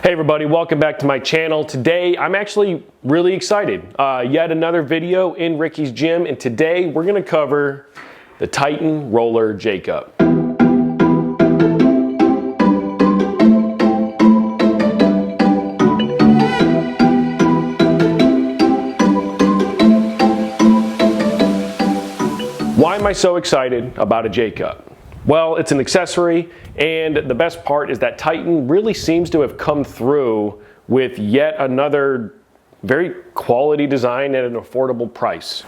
Hey everybody, welcome back to my channel. Today I'm actually really excited. Yet another video in Ricky's gym, and today we're going to cover the Titan Roller J-Cup. Why am I so excited about a J-Cup? Well, it's an accessory, and the best part is that Titan really seems to have come through with yet another very quality design at an affordable price.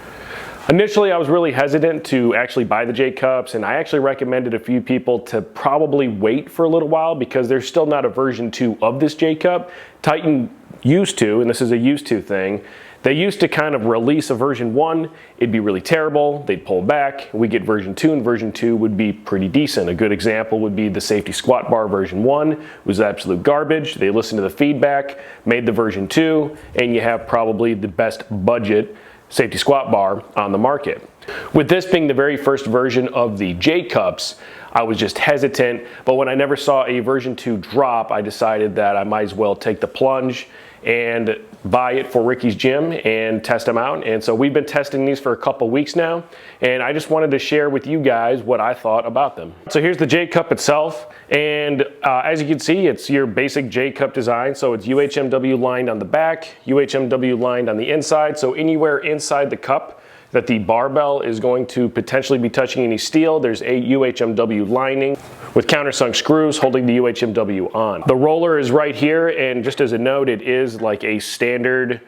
Initially, I was really hesitant to actually buy the J-Cups, and I actually recommended a few people to probably wait for a little while because there's still not a version 2 of this J-Cup. Titan used to, and this is a used to thing, they used to kind of release a version 1, it'd be really terrible, they'd pull back, we get version 2, and version 2 would be pretty decent. A good example would be the safety squat bar version 1 was absolute garbage. They listened to the feedback, made the version 2, and you have probably the best budget safety squat bar on the market. With this being the very first version of the J-Cups, I was just hesitant, but when I never saw a version 2 drop, I decided that I might as well take the plunge and buy it for Ricky's gym and test them out. And so we've been testing these for a couple weeks now, and I just wanted to share with you guys what I thought about them. So here's the J-Cup itself, and as you can see, it's your basic J-Cup design. So it's UHMW lined on the back, UHMW lined on the inside, so anywhere inside the cup that the barbell is going to potentially be touching any steel, there's a UHMW lining with countersunk screws holding the UHMW on. The roller is right here, and just as a note, it is like a standard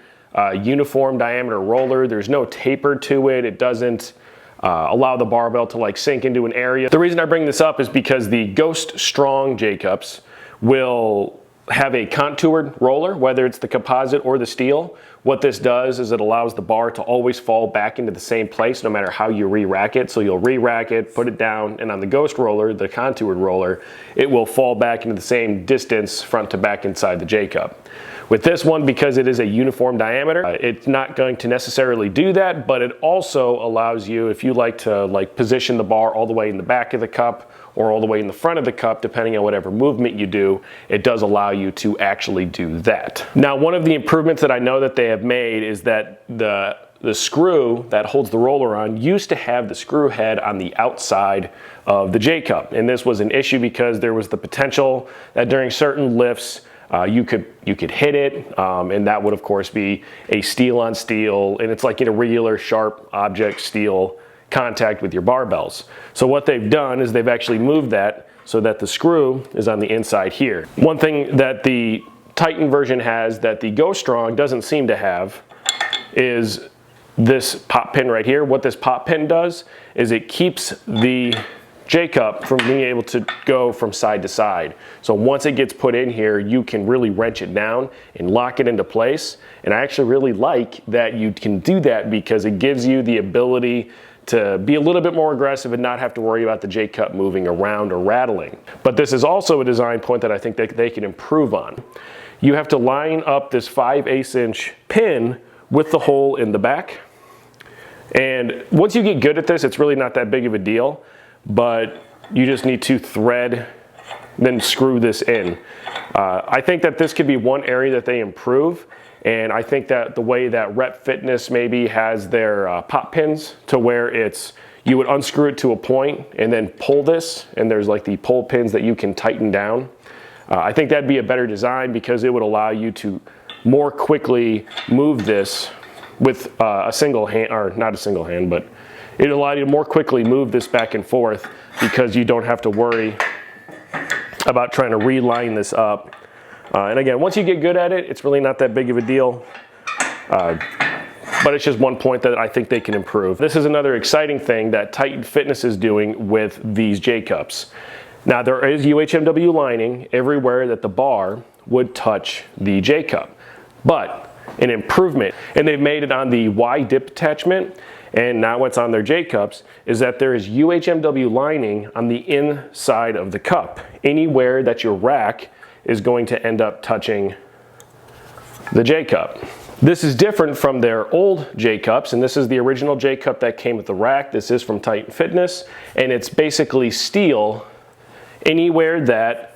uniform diameter roller. There's no taper to it. It doesn't allow the barbell to like sink into an area. The reason I bring this up is because the Ghost Strong J-Cups will have a contoured roller, whether it's the composite or the steel. What this does is it allows the bar to always fall back into the same place no matter how you re-rack it. So you'll re-rack it, put it down, and on the Ghost roller, the contoured roller, it will fall back into the same distance front to back inside the J-Cup. With this one, because it is a uniform diameter, it's not going to necessarily do that, but it also allows you, if you like to position the bar all the way in the back of the cup or all the way in the front of the cup, depending on whatever movement you do, it does allow you to actually do that. Now, one of the improvements that I know that they have made is that the screw that holds the roller on used to have the screw head on the outside of the J-Cup. And this was an issue because there was the potential that during certain lifts, you could hit it, and that would of course be a steel on steel, and it's like in a regular sharp object steel contact with your barbells. So what they've done is they've actually moved that so that the screw is on the inside here. One thing that the Titan version has that the Go Strong doesn't seem to have is this pop pin right here. What this pop pin does is it keeps the J-Cup from being able to go from side to side. So once it gets put in here, you can really wrench it down and lock it into place. And I actually really like that you can do that because it gives you the ability to be a little bit more aggressive and not have to worry about the J-Cup moving around or rattling. But this is also a design point that I think that they can improve on. You have to line up this 5/8" pin with the hole in the back. And once you get good at this, it's really not that big of a deal, but you just need to thread, then screw this in. I think that this could be one area that they improve, and I think that the way that Rep Fitness maybe has their pop pins to where it's, you would unscrew it to a point and then pull this, and there's like the pull pins that you can tighten down. I think that'd be a better design because it would allow you to more quickly move this with a single hand, or not a single hand, but it allows you to more quickly move this back and forth because you don't have to worry about trying to reline this up. And again, once you get good at it, it's really not that big of a deal. But it's just one point that I think they can improve. This is another exciting thing that Titan Fitness is doing with these J-Cups. Now, there is UHMW lining everywhere that the bar would touch the J-Cup, but an improvement, and they've made it on the Y dip attachment, and now what's on their J-Cups is that there is UHMW lining on the inside of the cup. Anywhere that your rack is going to end up touching the J-Cup. This is different from their old J-Cups, and this is the original J-Cup that came with the rack. This is from Titan Fitness, and it's basically steel anywhere that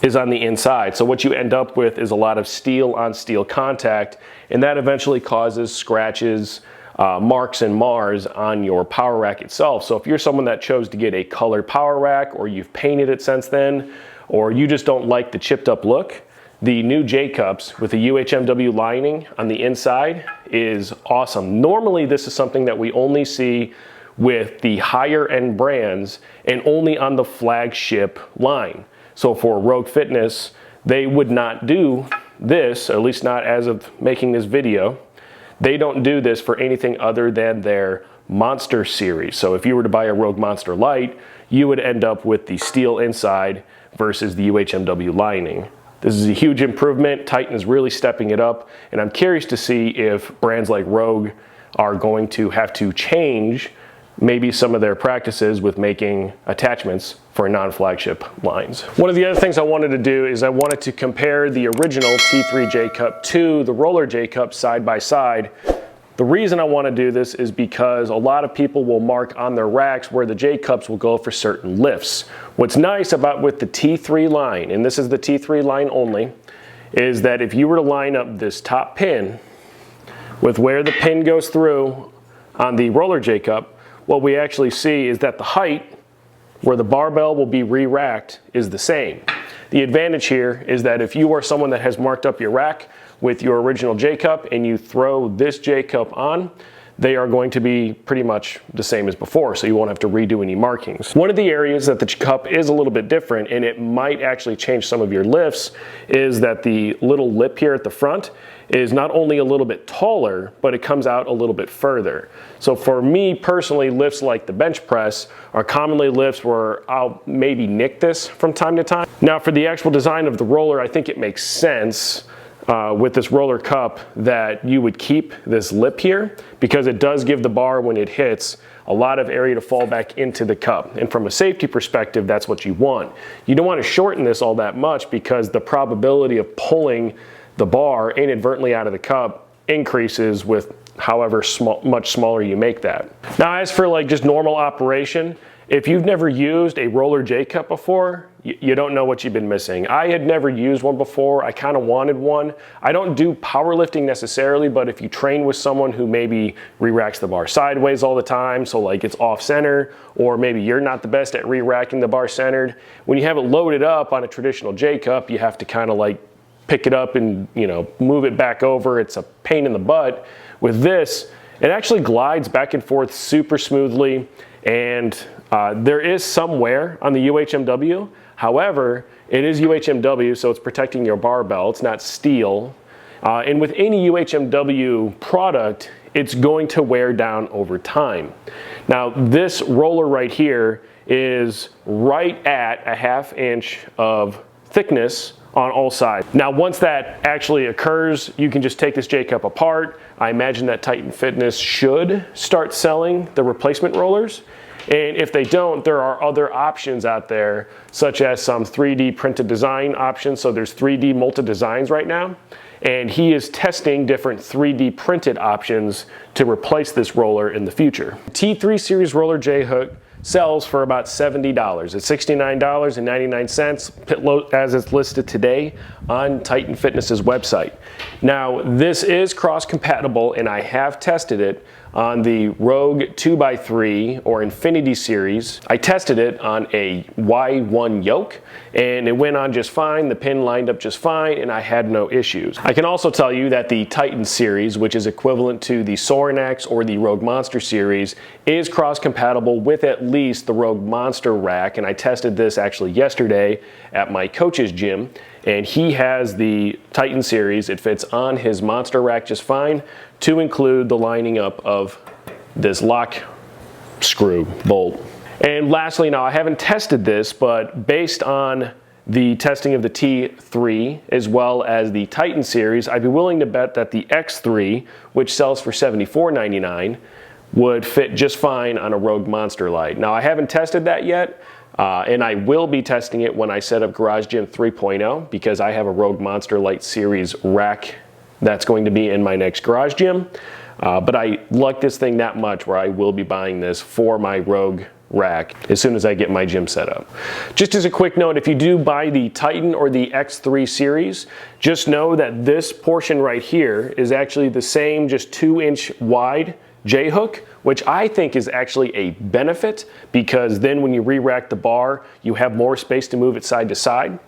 is on the inside. So what you end up with is a lot of steel on steel contact, and that eventually causes scratches, marks and mars on your power rack itself. So if you're someone that chose to get a colored power rack, or you've painted it since then, or you just don't like the chipped up look, the new J-Cups with the UHMW lining on the inside is awesome. Normally this is something that we only see with the higher end brands and only on the flagship line. So for Rogue Fitness, they would not do this, at least not as of making this video. They don't do this for anything other than their Monster series. So if you were to buy a Rogue Monster Light, you would end up with the steel inside versus the UHMW lining. This is a huge improvement. Titan is really stepping it up, and I'm curious to see if brands like Rogue are going to have to change maybe some of their practices with making attachments for non-flagship lines. One of the other things I wanted to do is I wanted to compare the original T3 J-Cup to the roller J-Cup side by side. The reason I want to do this is because a lot of people will mark on their racks where the J-Cups will go for certain lifts. What's nice about with the T3 line, and this is the T3 line only, is that if you were to line up this top pin with where the pin goes through on the roller J-Cup, what we actually see is that the height where the barbell will be re-racked is the same. The advantage here is that if you are someone that has marked up your rack with your original J-Cup and you throw this J-Cup on, they are going to be pretty much the same as before, so you won't have to redo any markings. One of the areas that the cup is a little bit different, and it might actually change some of your lifts, is that the little lip here at the front is not only a little bit taller, but it comes out a little bit further. So for me personally, lifts like the bench press are commonly lifts where I'll maybe nick this from time to time. Now for the actual design of the roller, I think it makes sense with this roller cup that you would keep this lip here, because it does give the bar, when it hits, a lot of area to fall back into the cup. And from a safety perspective, that's what you want. You don't want to shorten this all that much, because the probability of pulling the bar inadvertently out of the cup increases with however much smaller you make that. Now as for like just normal operation, if you've never used a roller J-Cup before, you don't know what you've been missing. I had never used one before. I kind of wanted one. I don't do powerlifting necessarily, but if you train with someone who maybe re-racks the bar sideways all the time, so like it's off center, or maybe you're not the best at re-racking the bar centered, when you have it loaded up on a traditional J-Cup, you have to kind of like pick it up and, you know, move it back over. It's a pain in the butt. With this, it actually glides back and forth super smoothly, and there is some wear on the UHMW. However, it is UHMW, so it's protecting your barbell. It's not steel. And with any UHMW product, it's going to wear down over time. Now, this roller right here is right at a 1/2 inch of thickness on all sides. Now, once that actually occurs, you can just take this J-Cup apart. I imagine that Titan Fitness should start selling the replacement rollers. And if they don't, there are other options out there, such as some 3D printed design options. So there's 3D Multi Designs right now, and he is testing different 3D printed options to replace this roller in the future. T3 series roller J-Hook sells for about $70. It's $69.99 as it's listed today on Titan Fitness's website. Now, this is cross-compatible, and I have tested it on the Rogue 2x3 or Infinity series. I tested it on a Y1 yoke, and it went on just fine. The pin lined up just fine, and I had no issues. I can also tell you that the Titan series, which is equivalent to the Soarin' X or the Rogue Monster series, is cross-compatible with at least the Rogue Monster rack, and I tested this actually yesterday at my coach's gym, and he has the Titan series. It fits on his Monster rack just fine, to include the lining up of this lock screw bolt. And lastly, now I haven't tested this, but based on the testing of the T3 as well as the Titan series, I'd be willing to bet that the X3, which sells for $74.99, would fit just fine on a Rogue Monster Light. Now I haven't tested that yet, and I will be testing it when I set up Garage Gym 3.0, because I have a Rogue Monster Light series rack that's going to be in my next Garage Gym. But I like this thing that much where I will be buying this for my Rogue rack as soon as I get my gym set up. Just as a quick note, if you do buy the Titan or the X3 series, just know that this portion right here is actually the same, just 2-inch wide J-hook, which I think is actually a benefit, because then when you re-rack the bar, you have more space to move it side to side.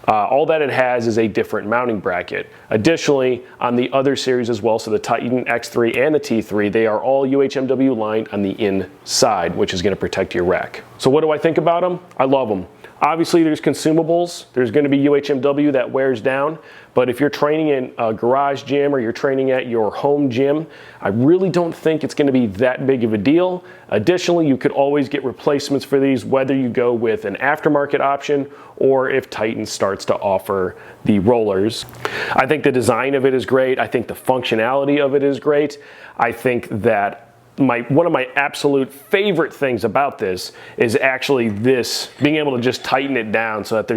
All that it has is a different mounting bracket. Additionally, on the other series as well, so the Titan X3 and the T3, they are all UHMW lined on the inside, which is going to protect your rack. So what do I think about them? I love them. Obviously, there's consumables. There's going to be UHMW that wears down, but if you're training in a garage gym or you're training at your home gym, I really don't think it's going to be that big of a deal. Additionally, you could always get replacements for these, whether you go with an aftermarket option or if Titan starts to offer the rollers. I think the design of it is great. I think the functionality of it is great. I think that one of my absolute favorite things about this is actually this, being able to just tighten it down so that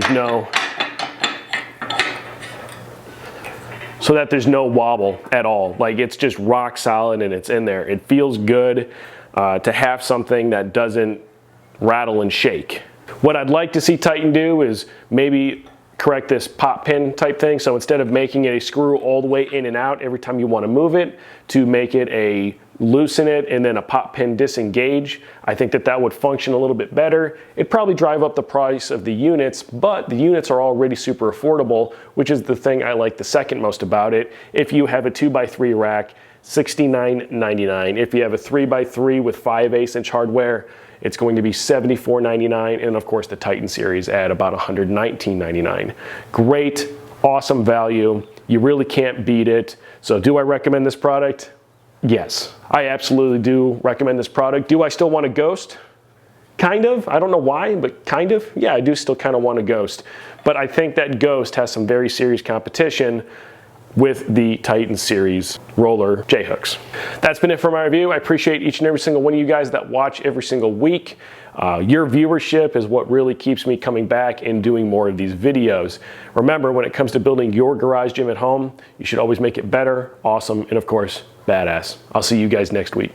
there's no wobble at all. Like, it's just rock solid and it's in there. It feels good to have something that doesn't rattle and shake. What I'd like to see Titan do is maybe correct this pop pin type thing. So instead of making it a screw all the way in and out every time you want to move it, to make it a loosen it and then a pop pin disengage. I think that would function a little bit better. It'd probably drive up the price of the units, but the units are already super affordable, which is the thing I like the second most about it. If you have a 2x3 rack, $69.99. If you have a 3x3 with 5/8 inch hardware, it's going to be $74.99, and of course the Titan series at about $119.99. Great, awesome value. You really can't beat it. So do I recommend this product? Yes, I absolutely do recommend this product. Do I still want a Ghost? Kind of. I don't know why, but kind of. Yeah, I do still kind of want a Ghost. But I think that Ghost has some very serious competition with the Titan series roller J-hooks. That's been it for my review. I appreciate each and every single one of you guys that watch every single week. Your viewership is what really keeps me coming back and doing more of these videos. Remember, when it comes to building your garage gym at home, you should always make it better, awesome, and of course, badass. I'll see you guys next week.